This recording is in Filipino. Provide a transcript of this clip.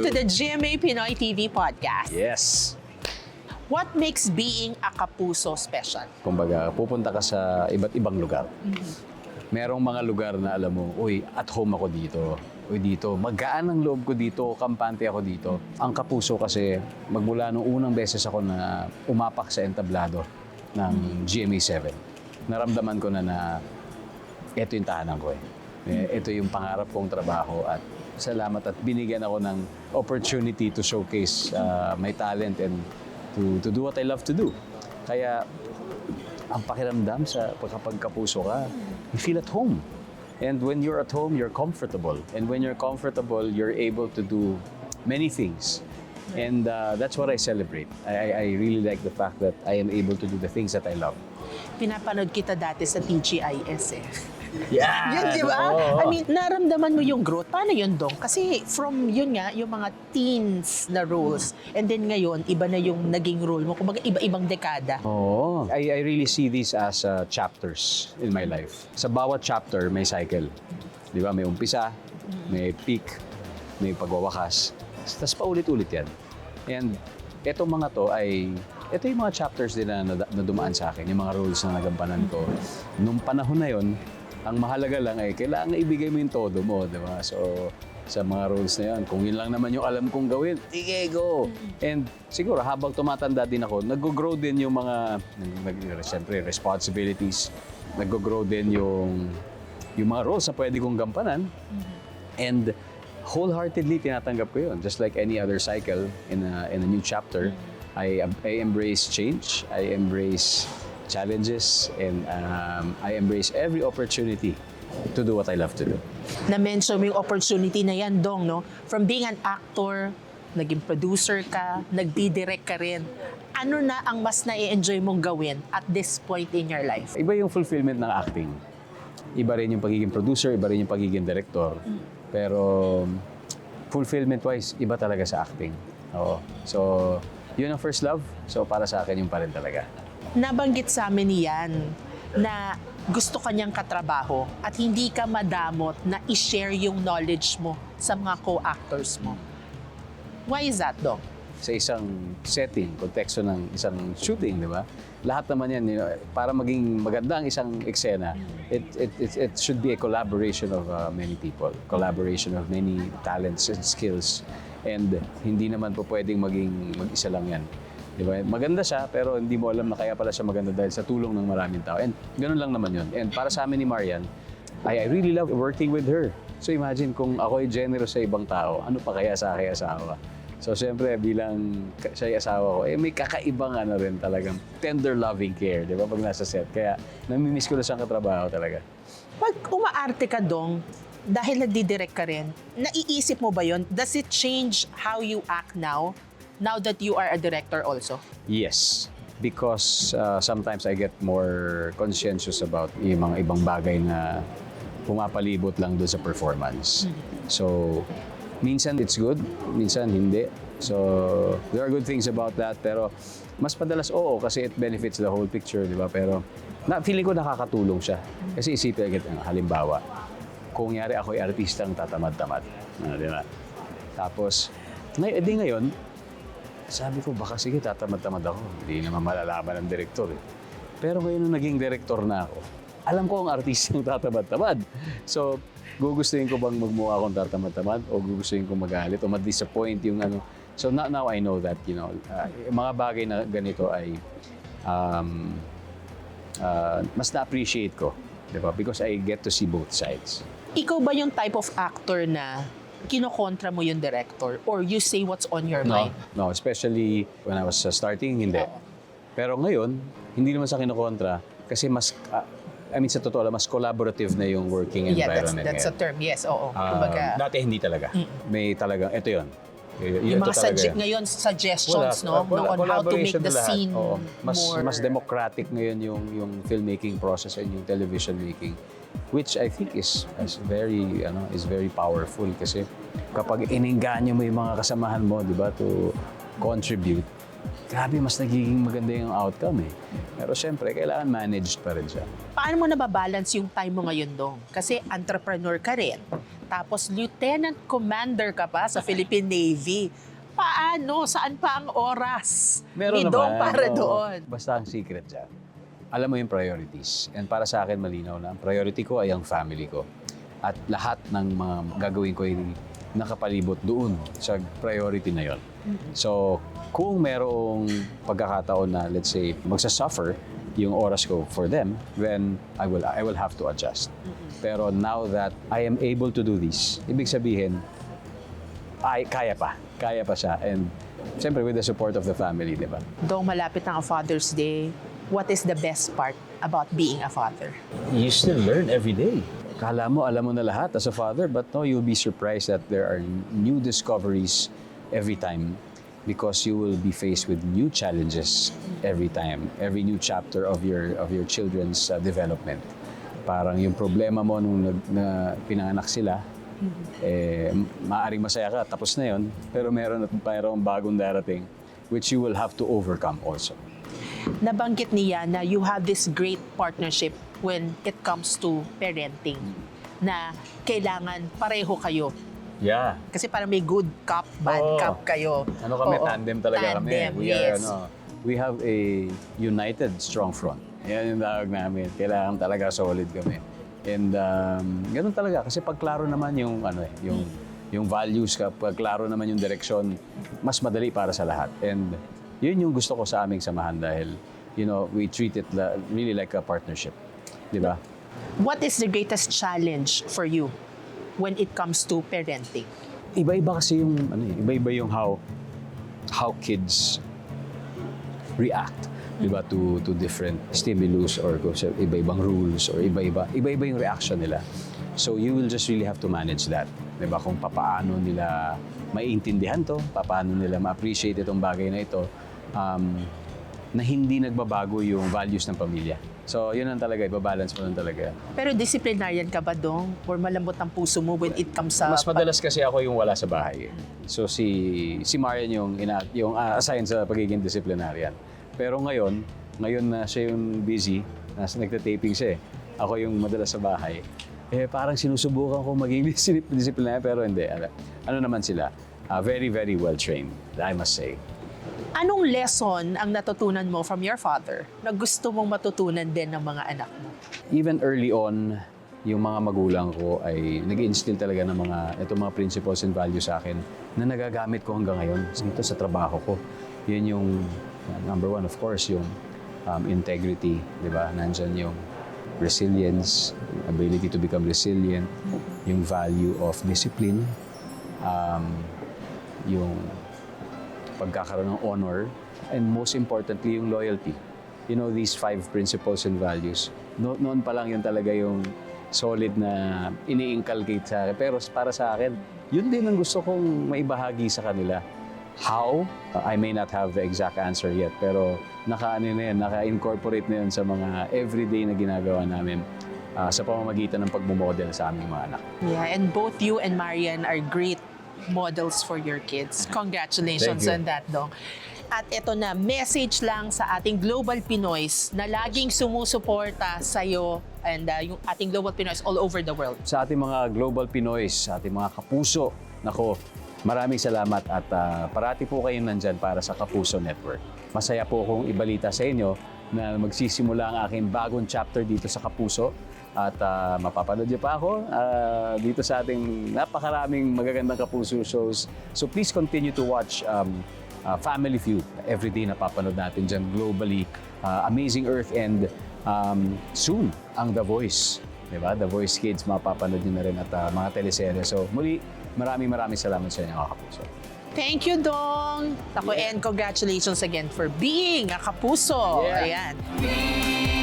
to the GMA Pinoy TV podcast. Yes. What makes being a kapuso special? Kumbaga, pupunta ka sa iba't ibang lugar. Merong mga lugar na alam mo, uy, at home ako dito. Uy, dito, magaan ang loob ko dito, kampante ako dito. Ang kapuso kasi, magmula nung unang beses ako na umapak sa entablado ng GMA 7, naramdaman ko na ito yung tahanan ko eh. Ito yung pangarap kong trabaho at salamat at binigyan ako ng opportunity to showcase my talent and to do what I love to do. Kaya ang pakiramdam sa kapag kapuso ka, you feel at home. And when you're at home, you're comfortable. And when you're comfortable, you're able to do many things. And that's what I celebrate. I really like the fact that I am able to do the things that I love. Pinapanood kita dati sa TGIS eh. Yeah! Yun, di ba? I mean, naramdaman mo yung growth. Paano yun, Dong? Kasi from yun nga, yung mga teens na roles, and then ngayon, iba na yung naging role mo. Kumbaga, iba-ibang dekada. Oo. I really see these as chapters in my life. Sa bawat chapter, may cycle. Di ba? May umpisa, may peak, may pagwawakas. Tapos paulit-ulit yan. And etong mga to ay, ito yung mga chapters din na dumaan sa akin, yung mga roles na nagampanan ko. Nung panahon na yon, ang mahalaga lang ay kailangan ibigay mo yung todo mo, di ba? So, sa mga roles na yan, kung yun lang naman yung alam kong gawin, sige, go! And siguro, habang tumatanda din ako, nag-grow din yung mga, siyempre, responsibilities. Nag-grow din yung mga roles na pwede kong gampanan. And wholeheartedly, tinatanggap ko yun. Just like any other cycle in a new chapter, I embrace change, I embrace challenges, and I embrace every opportunity to do what I love to do. Na-mention mo yung opportunity na yan, Dong, no? From being an actor, naging producer ka, nagdi-direct ka rin. Ano na ang mas na-enjoy mong gawin at this point in your life? Iba yung fulfillment ng acting. Iba rin yung pagiging producer, iba rin yung pagiging director. Pero fulfillment-wise, iba talaga sa acting. Oo. So, yun ang first love. So, para sa akin, yung pa rin talaga. Nabanggit sa amin yan na gusto kanyang katrabaho at hindi ka madamot na i-share yung knowledge mo sa mga co-actors mo. Why is that, Dong? Sa isang setting, konteksto ng isang shooting, di ba? Lahat naman yan, para maging maganda ang isang eksena, it should be a collaboration of many people, collaboration of many talents and skills. And hindi naman po pwedeng maging mag-isa lang yan. Di ba? Maganda siya, pero hindi mo alam na kaya pala siya maganda dahil sa tulong ng maraming tao. And ganun lang naman yun. And para sa amin ni Marian, I really love working with her. So imagine kung ako ay generous sa ibang tao, ano pa kaya sa aking asawa? So siyempre, bilang siya yung asawa ko, may kakaibang rin talagang tender loving care, di ba? Pag nasa set. Kaya namimiss ko na siyang katrabaho talaga. Pag umaarte ka, Dong, dahil nagdi-direct ka rin, naiisip mo ba yun? Does it change how you act now that you are a director also? Yes. Because sometimes I get more conscientious about yung mga ibang bagay na pumapalibot lang doon sa performance. So, minsan it's good, minsan hindi. So, there are good things about that. Pero, mas madalas oo kasi it benefits the whole picture, di ba? Pero, feeling ko nakakatulong siya. Kasi isipin agad, halimbawa, kung yari ako ay artistang tatamad-tamad. Di ba? Tapos, ngayon, sabi ko, baka sige, tatamad-tamad ako. Hindi naman malalaman ng direktor. Eh. Pero ngayon nung naging direktor na ako, alam ko ang artistang tatamad-tamad. So, gugustuhin ko bang magmukha akong tatamad-tamad o gugustuhin ko magalit o ma-disappoint yung ano. So, now I know that, mga bagay na ganito ay mas na-appreciate ko. Diba? Because I get to see both sides. Ikaw ba yung type of actor na kinokontra mo yung director or you say what's on your mind? No, especially when I was starting, hindi. Pero ngayon, hindi naman sa kinokontra kasi mas, sa totoo lang, mas collaborative na yung working environment. Yeah, that's a term. Yes, oo. Kumbaga, Dati hindi talaga. May talagang, ito yun. Yung mga ngayon, suggestions, no? On how to make the scene more... Mas democratic ngayon yung filmmaking process and yung television making. Which I think is very powerful kasi kapag inengganyo mo yung mga kasamahan mo, di ba, to contribute, grabe, mas nagiging maganda yung outcome eh. Pero syempre, kailangan managed pa rin siya. Paano mo nababalance yung time mo ngayon, Dong? Kasi entrepreneur ka rin. Tapos Lieutenant Commander ka pa sa Philippine Navy. Paano? Saan pa ang oras? Meron Idong naman. para oo. doon. Basta ang secret dyan. Alam mo yung priorities. And para sa akin, malinaw na. Ang priority ko ay ang family ko. At lahat ng mga gagawin ko ay nakapalibot doon sa priority na yon. So, kung merong pagkakataon na, let's say, magsasuffer yung oras ko for them, then I will have to adjust. Pero now that I am able to do this, ibig sabihin, kaya pa siya. And siyempre with the support of the family, di ba? Dong, malapit na ang Father's Day. What is the best part about being a father? You still learn every day. Kala mo, alam mo na lahat as a father, but no, you'll be surprised that there are new discoveries every time because you will be faced with new challenges every time, every new chapter of your children's development. Parang yung problema mo nung pinanganak sila, maaaring masaya ka, tapos na yun, pero mayroong bagong darating which you will have to overcome also. Nabanggit niya na you have this great partnership when it comes to parenting, na kailangan pareho kayo. Yeah. Kasi parang may good cop, bad Oo. cop kayo. Ano kami, Oo. tandem talaga Tandem, kami. yes. We have a united strong front. Yan yung tawag namin. Kailangan talaga solid kami. And ganun talaga kasi pag klaro naman yung yung values, kapag klaro naman yung direksyon, mas madali para sa lahat. And yun yung gusto ko sa aming samahan dahil we treat it really like a partnership. Di ba? What is the greatest challenge for you when it comes to parenting? Iba-iba kasi yung iba-iba yung how kids react, 'di ba, to different stimulus or iba-ibang rules or iba-iba yung reaction nila. So you will just really have to manage that. 'Di ba, kung paano nila maiintindihan to, paano nila ma-appreciate itong bagay na ito, na hindi nagbabago yung values ng pamilya. So, yun ang talaga, ibabalance mo lang talaga. Pero disciplinarian ka ba, Dong? Or malambot ang puso mo when it comes sa... Mas madalas kasi ako yung wala sa bahay. So, si Marian yung assign sa pagiging disciplinarian. Pero ngayon na siya yung busy, nagtataping siya eh. Ako yung madalas sa bahay. Parang sinusubukan ko maging disciplinarian, pero hindi. Ano naman sila? Very, very well trained, I must say. Anong lesson ang natutunan mo from your father na gusto mong matutunan din ng mga anak mo? Even early on, yung mga magulang ko ay nag-instill talaga ng itong mga principles and values sa akin na nagagamit ko hanggang ngayon dito sa trabaho ko. Yun yung number one, of course, yung integrity, di ba? Nandyan yung resilience, ability to become resilient, yung value of discipline, yung pagkakaroon ng honor, and most importantly, yung loyalty. These 5 principles and values. Noon pa lang yun talaga yung solid na ini-inculcate sa akin. Pero para sa akin, yun din ang gusto kong maibahagi sa kanila. How? I may not have the exact answer yet, pero naka-incorporate na yun sa mga everyday na ginagawa namin sa pamamagitan ng pagmumodel sa aming mga anak. Yeah, and both you and Marian are great models for your kids. Congratulations Thank you. on that, Dong. At ito na, message lang sa ating Global Pinoys na laging sumusuporta sa'yo and yung ating Global Pinoys all over the world. Sa ating mga Global Pinoys, sa ating mga kapuso, maraming salamat at parati po kayong nandyan para sa Kapuso Network. Masaya po akong ibalita sa inyo na magsisimula ang aking bagong chapter dito sa Kapuso. At mapapanood niyo pa ako dito sa ating napakaraming magagandang Kapuso shows. So please continue to watch Family Feud. Everyday napapanood natin dyan globally. Amazing Earth and soon ang The Voice. Diba? The Voice Kids, mapapanood niyo na rin at mga teleserye. So muli, maraming salamat sa inyo mga Kapuso. Thank you, Dong. And congratulations again for being a Kapuso. Yeah. Ayan.